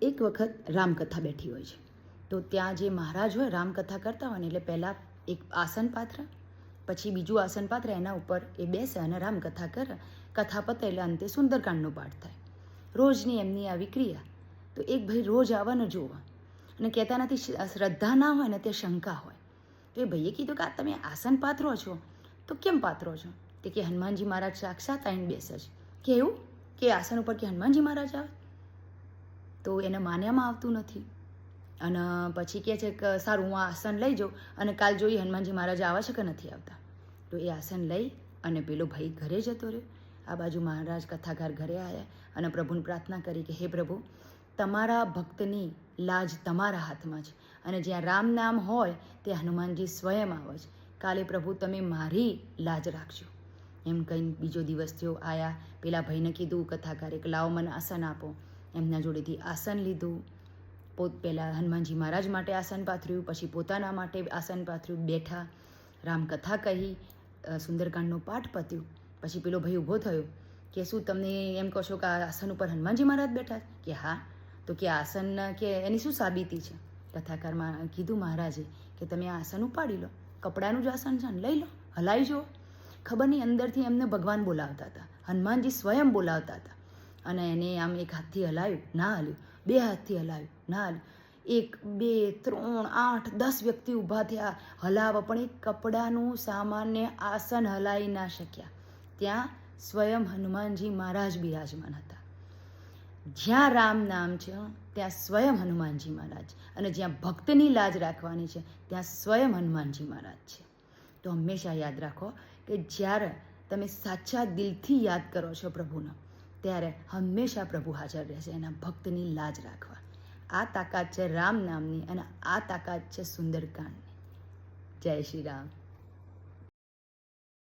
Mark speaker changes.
Speaker 1: એક વખત રામકથા બેઠી હોય છે. તો ત્યાં જે મહારાજ હોય રામકથા કરતા હોય ને એટલે પહેલાં એક આસન પાત્ર, પછી બીજું આસન પાત્ર, એના ઉપર એ બેસે અને રામકથા કરે. કથા પતે એટલે અંતે સુંદરકાંડનો પાઠ થાય. રોજની એમની આવી ક્રિયા. તો એક ભાઈ રોજ આવવાનું જોવા અને કહેતા નથી, શ્રદ્ધા ના હોય ને તે શંકા હોય. તો એ ભાઈએ કીધું કે આ તમે આસન પાથરો છો તો કેમ પાથરો છો? તે કે હનુમાનજી મહારાજ સાક્ષાત આવીને બેસે છે. કે એવું કે આસન ઉપર કે હનુમાનજી મહારાજ આવે? તો એને માન્યામાં આવતું નથી. અને પછી કહે છે કે સારું, હું આ આસન લઈ જાઉં અને કાલ જોઈએ હનુમાનજી મહારાજ આવે છે કે નથી આવતા. તો એ આસન લઈ અને પેલો ભાઈ ઘરે જતો રહ્યો. આ બાજુ મહારાજ કથાકાર ઘરે આવ્યા અને પ્રભુને પ્રાર્થના કરી કે હે પ્રભુ, તમારા ભક્તની લાજ તમારા હાથમાં છે અને જ્યાં રામ નામ હોય ત્યાં હનુમાનજી સ્વયં આવે છે. કાલે પ્રભુ તમે મારી લાજ રાખજો. એમ કંઈ બીજો દિવસ થયો, આવ્યા, પેલા ભાઈને કીધું કથાકારે કે લાવો મને આસન આપો. એમના જોડેથી આસન લીધું. પહેલાં હનુમાનજી મહારાજ માટે આસન પાથર્યું, પછી પોતાના માટે આસન પાથર્યું, બેઠા, રામકથા કહી, સુંદરકાંડનો પાઠ પત્યું. પછી પેલો ભાઈ ઊભો થયો કે શું તમને એમ કહો છો કે આ આસન ઉપર હનુમાનજી મહારાજ બેઠા? કે હા. તો કે આસન કે એની શું સાબિતી છે? કથાકારમાં કીધું મહારાજે કે તમે આ આસન ઉપાડી લો, કપડાનું જ આસન છે ને, લઈ લો, હલાવી જુઓ. ખબર નહીં અંદરથી એમને ભગવાન બોલાવતા હતા, હનુમાનજી સ્વયં બોલાવતા હતા. અને એને આમ એક હાથથી હલાવ્યું, ના હલ્યું, બે હાથથી હલાવ્યું, ના હલ્યું. 1 2 3 8 10 વ્યક્તિ ઊભા થયા, હલાવવા, પણ એક કપડાનું સામાન્ય આસન હલાવી ના શક્યા. ત્યાં સ્વયં હનુમાનજી મહારાજ બિરાજમાન હતા. જ્યાં રામ નામ છે ત્યાં સ્વયં હનુમાનજી મહારાજ, અને જ્યાં ભક્તની લાજ રાખવાની છે ત્યાં સ્વયં હનુમાનજી મહારાજ છે. તો હંમેશા યાદ રાખો કે જ્યારે તમે સાચા દિલથી યાદ કરો છો પ્રભુનો, ત્યારે હંમેશા પ્રભુ હાજર રહેશે એના ભક્તની લાજ રાખવા. આ તાકાત છે રામ નામની અને આ તાકાત છે સુંદરકાંડની. જય શ્રી રામ.